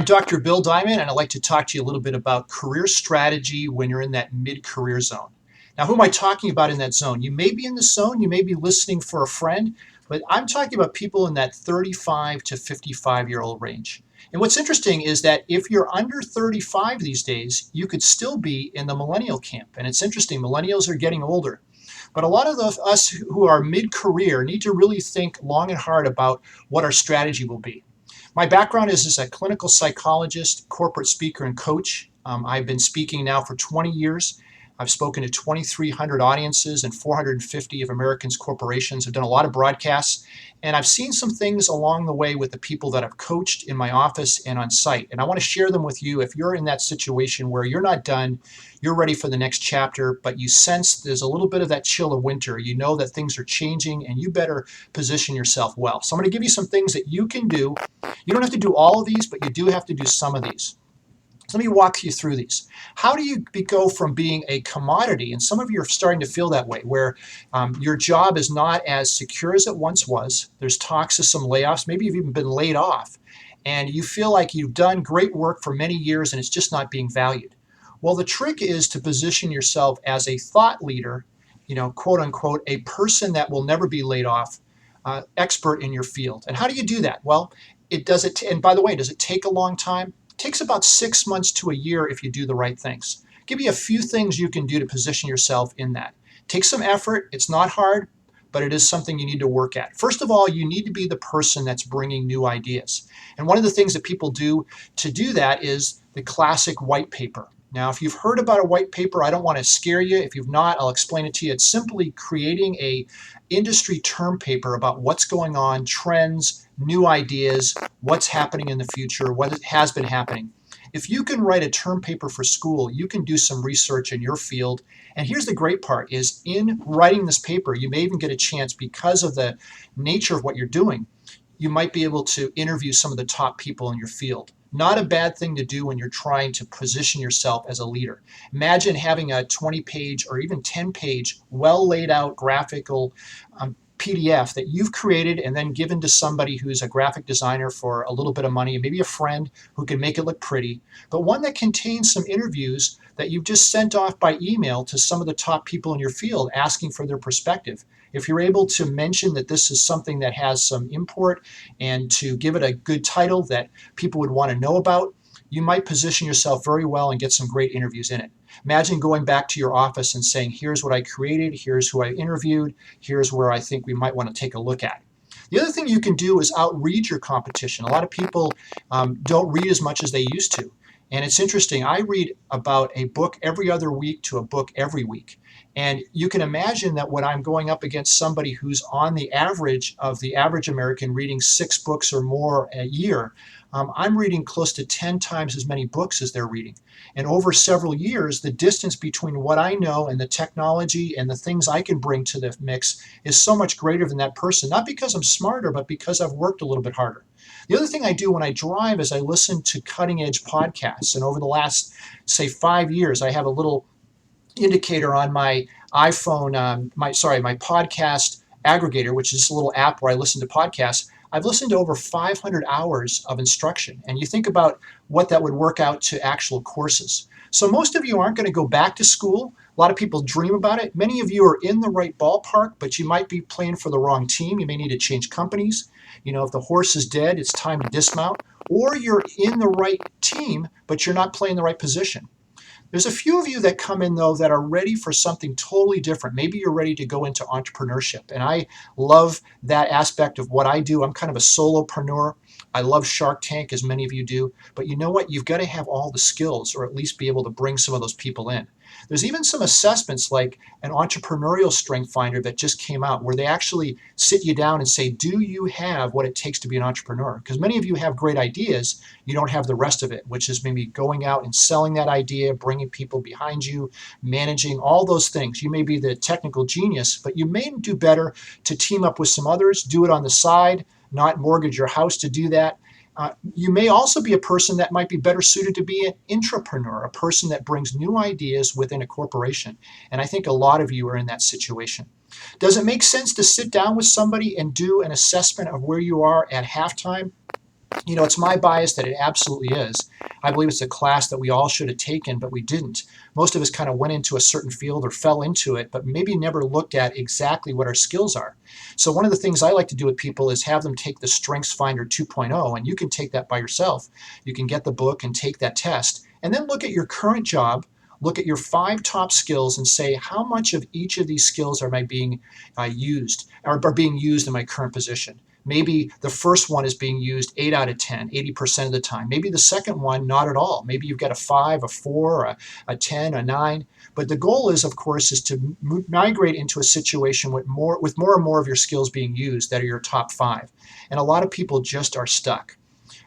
Dr. Bill Dyment, and I'd like to talk to you a little bit about career strategy when you're in that mid-career zone. Now, who am I talking about in that zone? You may be in the zone, you may be listening for a friend, but I'm talking about people in that 35 to 55-year-old range. And what's interesting is that if you're under 35 these days, you could still be in the millennial camp. And it's interesting, millennials are getting older. But a lot of us who are mid-career need to really think long and hard about what our strategy will be. My background is as a clinical psychologist, corporate speaker, and coach. I've been speaking now for 20 years. I've spoken to 2,300 audiences and 450 of Americans' corporations. I've done a lot of broadcasts, and I've seen some things along the way with the people that I've coached in my office and on site. And I want to share them with you if you're in that situation where you're not done, you're ready for the next chapter, but you sense there's a little bit of that chill of winter. You know that things are changing, and you better position yourself well. So I'm going to give you some things that you can do. You don't have to do all of these, but you do have to do some of these. So let me walk you through these. How do you go from being a commodity, and some of you are starting to feel that way, where your job is not as secure as it once was. There's talks of some layoffs. Maybe you've even been laid off, and you feel like you've done great work for many years and it's just not being valued. Well, the trick is to position yourself as a thought leader, quote unquote, a person that will never be laid off, expert in your field. And how do you do that? Well, and by the way, does it take a long time? Takes about 6 months to a year if you do the right things. Give you a few things you can do to position yourself in that. Take some effort. It's not hard, but it is something you need to work at. First of all, you need to be the person that's bringing new ideas. And one of the things that people do to do that is the classic white paper. Now, if you've heard about a white paper, I don't want to scare you. If you've not, I'll explain it to you. It's simply creating a industry term paper about what's going on, trends, new ideas, what's happening in the future, what has been happening. If you can write a term paper for school, you can do some research in your field. And here's the great part is in writing this paper, you may even get a chance because of the nature of what you're doing. You might be able to interview some of the top people in your field. Not a bad thing to do when you're trying to position yourself as a leader. Imagine having a 20-page or even 10-page, well laid out graphical PDF that you've created and then given to somebody who's a graphic designer for a little bit of money, maybe a friend who can make it look pretty, but one that contains some interviews that you've just sent off by email to some of the top people in your field asking for their perspective. If you're able to mention that this is something that has some import and to give it a good title that people would want to know about, you might position yourself very well and get some great interviews in it. Imagine going back to your office and saying, here's what I created, here's who I interviewed, here's where I think we might want to take a look at. The other thing you can do is outread your competition. A lot of people don't read as much as they used to. And it's interesting, I read about a book every other week to a book every week. And you can imagine that when I'm going up against somebody who's on the average of the average American reading 6 books or more a year, I'm reading close to 10 times as many books as they're reading. And over several years, the distance between what I know and the technology and the things I can bring to the mix is so much greater than that person, not because I'm smarter, but because I've worked a little bit harder. The other thing I do when I drive is I listen to cutting edge podcasts. And over the last, say, 5 years, I have a little indicator on my iPhone, my podcast aggregator, which is a little app where I listen to podcasts. I've listened to over 500 hours of instruction. And you think about what that would work out to actual courses. So most of you aren't going to go back to school. A lot of people dream about it. Many of you are in the right ballpark, but you might be playing for the wrong team. You may need to change companies. If the horse is dead, it's time to dismount. Or you're in the right team, but you're not playing the right position. There's a few of you that come in, though, that are ready for something totally different. Maybe you're ready to go into entrepreneurship. And I love that aspect of what I do. I'm kind of a solopreneur. I love Shark Tank, as many of you do. But you know what? You've got to have all the skills, or at least be able to bring some of those people in. There's even some assessments like an entrepreneurial strength finder that just came out where they actually sit you down and say, do you have what it takes to be an entrepreneur? Because many of you have great ideas. You don't have the rest of it, which is maybe going out and selling that idea, bringing people behind you, managing all those things. You may be the technical genius, but you may do better to team up with some others, do it on the side, not mortgage your house to do that. You may also be a person that might be better suited to be an intrapreneur, a person that brings new ideas within a corporation. And I think a lot of you are in that situation. Does it make sense to sit down with somebody and do an assessment of where you are at halftime? It's my bias that it absolutely is. I believe it's a class that we all should have taken, but we didn't. Most of us kind of went into a certain field or fell into it, but maybe never looked at exactly what our skills are. So one of the things I like to do with people is have them take the Strengths Finder 2.0, and you can take that by yourself. You can get the book and take that test, and then look at your current job, look at your 5 top skills and say, how much of each of these skills are being used or are being used in my current position? Maybe the first one is being used 8 out of 10, 80% of the time. Maybe the second one, not at all. Maybe you've got a 5, a 4, a 10, a 9. But the goal is, of course, is to migrate into a situation with more and more of your skills being used that are your top 5. And a lot of people just are stuck.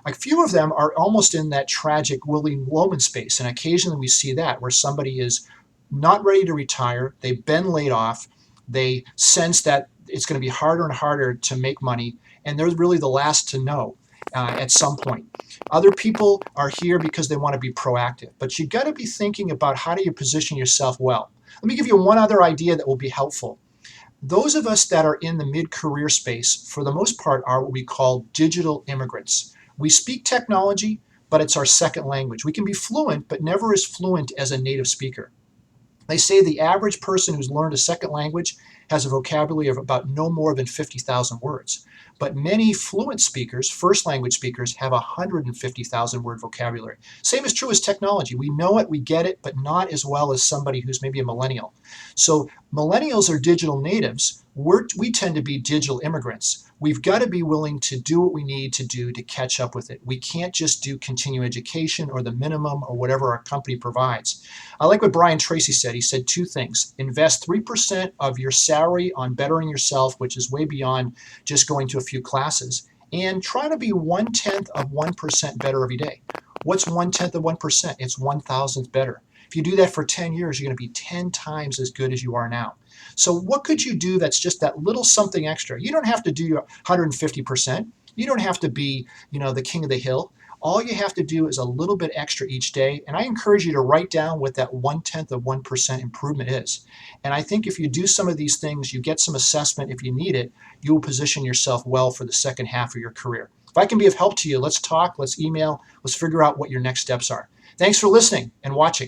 A few of them are almost in that tragic Willie Loman space. And occasionally we see that where somebody is not ready to retire. They've been laid off. They sense that it's going to be harder and harder to make money, and they're really the last to know at some point. Other people are here because they want to be proactive, but you got to be thinking about how do you position yourself well. Let me give you one other idea that will be helpful. Those of us that are in the mid-career space, for the most part, are what we call digital immigrants. We speak technology, but it's our second language. We can be fluent, but never as fluent as a native speaker. They say the average person who's learned a second language has a vocabulary of about no more than 50,000 words. But many fluent speakers, first language speakers, have a 150,000 word vocabulary. Same is true as technology. We know it, we get it, but not as well as somebody who's maybe a millennial. So millennials are digital natives. We tend to be digital immigrants. We've got to be willing to do what we need to do to catch up with it. We can't just do continuing education or the minimum or whatever our company provides. I like what Brian Tracy said. He said 2 things. Invest 3% of your salary on bettering yourself, which is way beyond just going to a few classes, and try to be 1/10 of 1% better every day. What's 1/10 of 1%? It's 1,000th better. If you do that for 10 years, you're going to be 10 times as good as you are now. So what could you do that's just that little something extra? You don't have to do 150%. You don't have to be, the king of the hill. All you have to do is a little bit extra each day. And I encourage you to write down what that 1/10 of 1% improvement is. And I think if you do some of these things, you get some assessment if you need it, you will position yourself well for the second half of your career. If I can be of help to you, let's talk, let's email, let's figure out what your next steps are. Thanks for listening and watching.